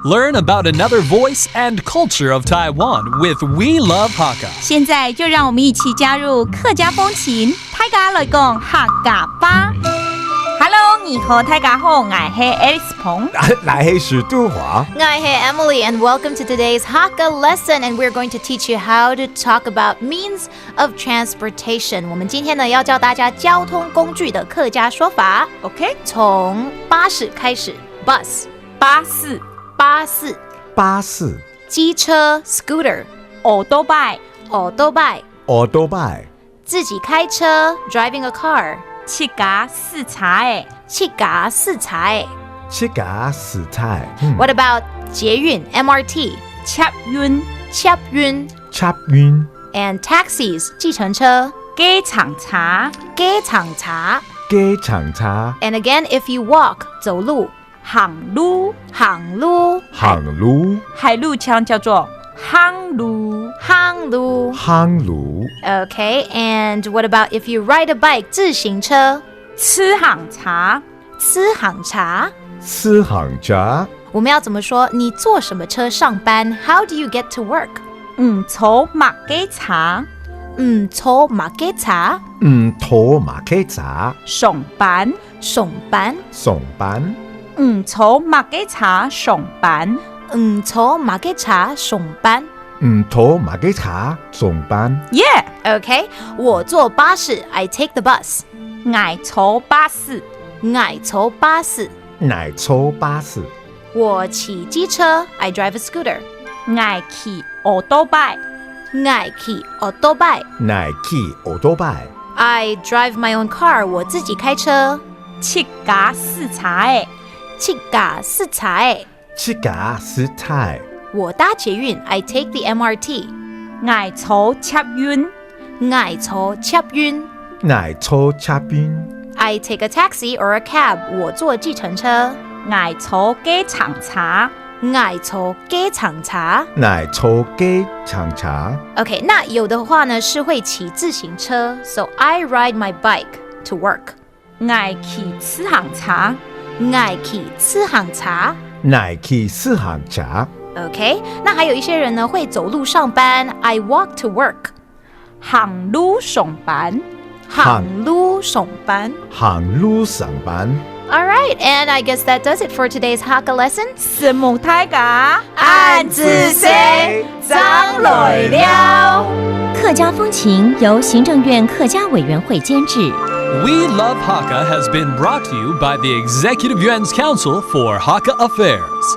Learn about another voice and culture of Taiwan with We Love Hakka. 现在就让我们一起加入客家风情，大家来讲客家吧。Hello， 你好，大家好，我是 Alice 彭，我是杜华。我是 Emily, and welcome to today's Hakka lesson. And we're going to teach you how to talk about means of transportation. 我们今天呢要教大家交通工具的客家说法。OK， 从巴士开始 ，bus， 巴士，机车 scooter， auto bike， 自己开车 driving a car， 七家四菜。What about 捷运 MRT， 捷运and taxis 计程车，机场茶。And again, if you walk 走路，行路，海陆腔叫做行路。Okay, and what about if you ride a bike 自行車，吃行茶。我们要怎么说？你坐什么車上班 ？How do you get to work？ 坐馬機茶。坐馬機茶。上班。坐馬機茶上班。Yeah. Okay, 我坐巴士 I take the bus. 我坐巴士。我騎機車 I drive a scooter. 我騎auto bike。I drive my own car. 我自己開車。七家四菜。我搭捷運 I take the MRT. 我坐捷運。I take a taxi or a cab. 我坐計程車。我坐機場茶。OK, 那有的話呢是會騎自行車 So I ride my bike to work. 我騎自行車。OK, 那還有一些人呢會走路上班 I walk to work. 行路上班。Alright, and I guess that does it for today's Hakka lesson. 拭目大家按字寫張來了。客家風情由行政院客家委員會監製。We Love Hakka has been brought to you by the Executive Yuan's Council for Hakka Affairs.